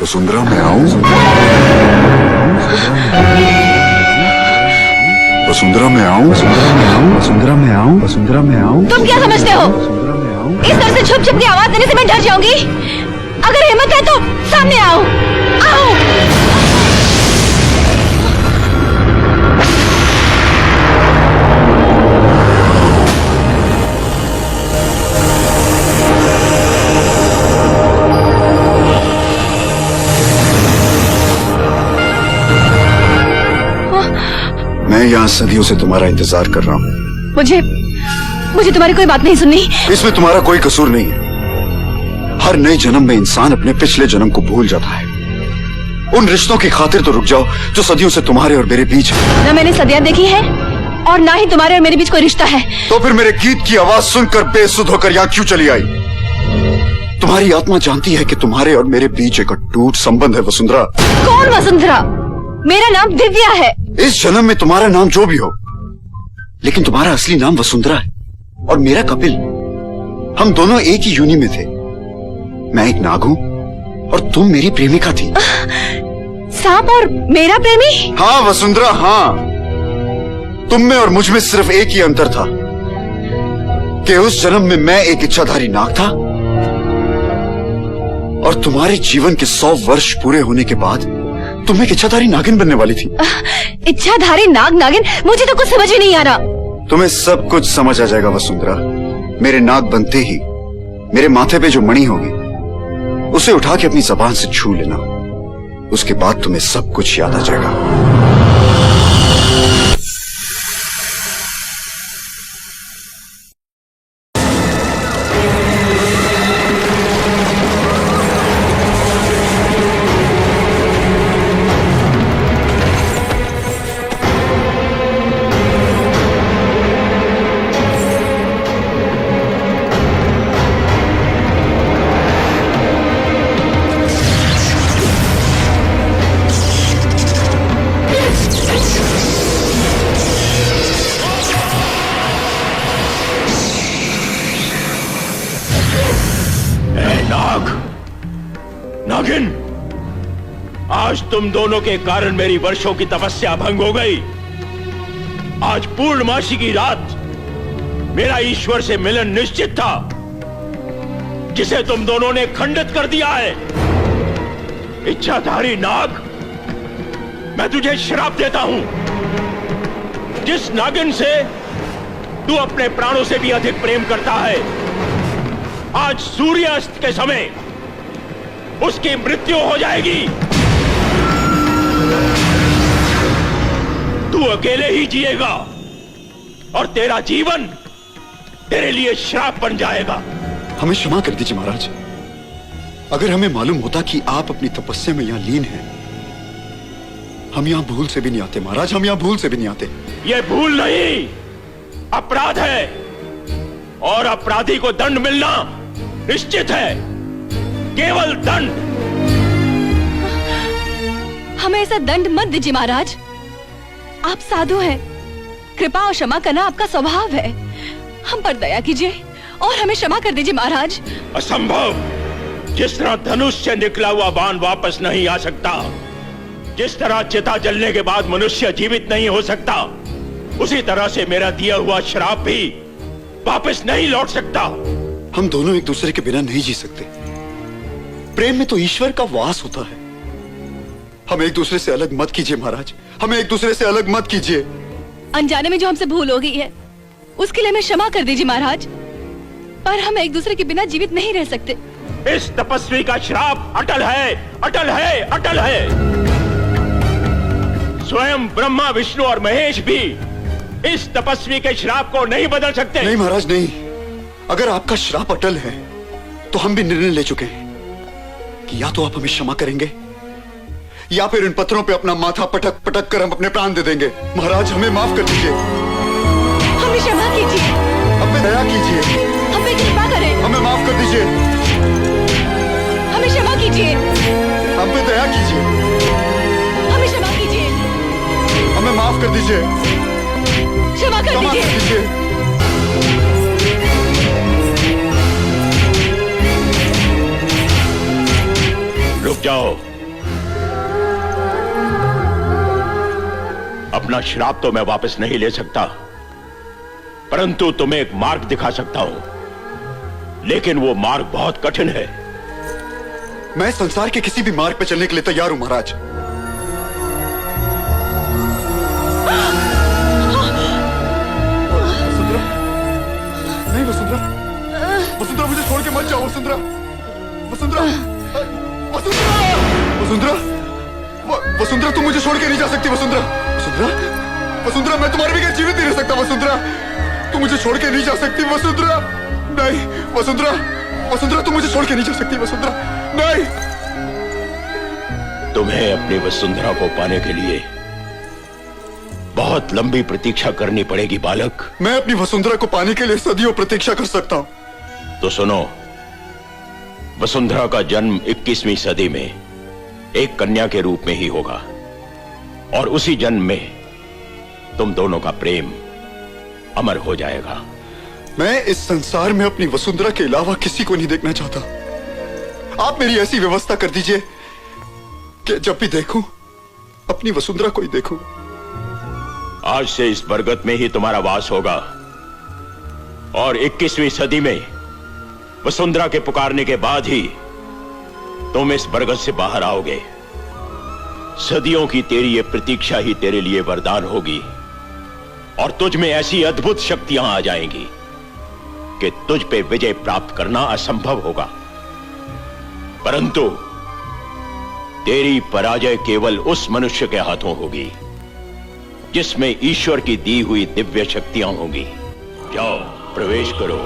वसुंधरा मैं आऊं? वसुंधरा मैं आऊं? वसुंधरा मैं आऊं? वसुंधरा मैं आऊं? तुम क्या समझते हो? इस तरह से छुप छुप के आवाज देने से मैं डर जाऊंगी। अगर हिम्मत है तो सामने आओ, आओ। मैं यहाँ सदियों से तुम्हारा इंतजार कर रहा हूँ। मुझे तुम्हारी कोई बात नहीं सुननी। इसमें तुम्हारा कोई कसूर नहीं है। हर नए जन्म में इंसान अपने पिछले जन्म को भूल जाता है। उन रिश्तों की खातिर तो रुक जाओ जो सदियों से तुम्हारे और मेरे बीच है। न मैंने सदियां देखी है और ना ही तुम्हारे और मेरे बीच कोई रिश्ता है। तो फिर मेरे गीत की आवाज सुनकर बेसुध होकर यहाँ क्यों चली आई? तुम्हारी आत्मा जानती है कि तुम्हारे और मेरे बीच एक अटूट संबंध है वसुंधरा। कौन वसुंधरा? मेरा नाम दिव्या है। इस जन्म में तुम्हारा नाम जो भी हो, लेकिन तुम्हारा असली नाम वसुंधरा है और मेरा कपिल। हम दोनों एक ही यूनि में थे। मैं एक नाग हूँ और तुम मेरी प्रेमिका थी। सांप और मेरा प्रेमी? हाँ वसुंधरा, हाँ। तुम में और मुझ में सिर्फ एक ही अंतर था कि उस जन्म में मैं एक इच्छाधारी नाग था और तुम्हारे जीवन के 100 वर्ष पूरे होने के बाद तुम एक इच्छाधारी नागिन बनने वाली थी। इच्छाधारी नागिन? मुझे तो कुछ समझ ही नहीं आ रहा। तुम्हें सब कुछ समझ आ जाएगा वसुंधरा। मेरे नाग बनते ही मेरे माथे पे जो मणि होगी उसे उठा के अपनी जबान से छू लेना। उसके बाद तुम्हें सब कुछ याद आ जाएगा। नागिन, आज तुम दोनों के कारण मेरी वर्षों की तपस्या भंग हो गई। आज पूर्णमासी की रात मेरा ईश्वर से मिलन निश्चित था, जिसे तुम दोनों ने खंडित कर दिया है। इच्छाधारी नाग, मैं तुझे श्राप देता हूं। जिस नागिन से तू अपने प्राणों से भी अधिक प्रेम करता है, आज सूर्यास्त के समय उसकी मृत्यु हो जाएगी। तू अकेले ही जिएगा और तेरा जीवन तेरे लिए श्राप बन जाएगा। हमें क्षमा कर दीजिए महाराज। अगर हमें मालूम होता कि आप अपनी तपस्या में यहाँ लीन हैं, हम यहाँ भूल से भी नहीं आते महाराज। हम यहाँ भूल से भी नहीं आते। ये भूल नहीं, अपराध है और अपराधी को दंड मिलना निश्चित है। केवल दंड। हमें ऐसा दंड मत दीजिए महाराज। आप साधु हैं, कृपा और क्षमा करना आपका स्वभाव है। हम पर दया कीजिए और हमें क्षमा कर दीजिए महाराज। असंभव। जिस तरह धनुष से निकला हुआ बाण वापस नहीं आ सकता, जिस तरह चिता जलने के बाद मनुष्य जीवित नहीं हो सकता, उसी तरह से मेरा दिया हुआ श्राप भी वापस नहीं लौट सकता। हम दोनों एक दूसरे के बिना नहीं जी सकते। प्रेम में तो ईश्वर का वास होता है। हमें एक दूसरे से अलग मत कीजिए महाराज। हमें एक दूसरे से अलग मत कीजिए। अनजाने में जो हमसे भूल हो गई है उसके लिए हमें क्षमा कर दीजिए महाराज, पर हम एक दूसरे के बिना जीवित नहीं रह सकते। इस तपस्वी का श्राप अटल है, अटल है, अटल है। स्वयं ब्रह्मा, विष्णु और महेश भी इस तपस्वी के श्राप को नहीं बदल सकते। नहीं महाराज, नहीं। अगर आपका श्राप अटल है तो हम भी निर्णय ले चुके हैं कि या तो आप हमें क्षमा करेंगे या फिर इन पत्थरों पे अपना माथा पटक पटक कर हम अपने प्राण दे देंगे। महाराज, हमें माफ कर दीजिए। हमें क्षमा कीजिए। हमें दया कीजिए। हमें कृपा करें। हमें माफ कर दीजिए। हमें क्षमा कीजिए। हम पे दया कीजिए। हमें क्षमा कीजिए। हमें माफ कर दीजिए। क्षमा कर दीजिए। रुक जाओ। अपना श्राप तो मैं वापस नहीं ले सकता, परंतु तुम्हें एक मार्ग दिखा सकता हूं, लेकिन वो मार्ग बहुत कठिन है। मैं संसार के किसी भी मार्ग पर चलने के लिए तैयार हूं महाराज। वसुंधरा, नहीं वसुंधरा, वसुंधरा मुझे छोड़ के मत जाओ वसुंधरा, वसुंधरा, वसुंधरा, वसुंधरा, वसुंधरा तुम मुझे छोड़ के नहीं जा सकती वसुंधरा, वसुंधरा, वसुंधरा मैं तुम्हारे बगैर जीवित नहीं रह सकता वसुंधरा, तुम मुझे छोड़ के नहीं जा सकती वसुंधरा, नहीं वसुंधरा, वसुंधरा तुम मुझे छोड़ के नहीं जा सकती वसुंधरा, नहीं। तुम्हें अपनी वसुंधरा को पाने के लिए बहुत लंबी प्रतीक्षा करनी पड़ेगी बालक। मैं अपनी वसुंधरा को पाने के लिए सदियों प्रतीक्षा कर सकता हूं। तो सुनो, वसुंधरा का जन्म 21वीं सदी में एक कन्या के रूप में ही होगा, और उसी जन्म में तुम दोनों का प्रेम अमर हो जाएगा। मैं इस संसार में अपनी वसुंधरा के अलावा किसी को नहीं देखना चाहता। आप मेरी ऐसी व्यवस्था कर दीजिए कि जब भी देखूं अपनी वसुंधरा को ही देखूं। आज से इस बरगद में ही तुम्हारा वास होगा, और 21वीं सदी में वसुंधरा के पुकारने के बाद ही तुम इस बरगद से बाहर आओगे। सदियों की तेरी ये प्रतीक्षा ही तेरे लिए वरदान होगी, और तुझ में ऐसी अद्भुत शक्तियां आ जाएंगी कि तुझ पे विजय प्राप्त करना असंभव होगा, परंतु तेरी पराजय केवल उस मनुष्य के हाथों होगी जिसमें ईश्वर की दी हुई दिव्य शक्तियां होंगी। जाओ, प्रवेश करो।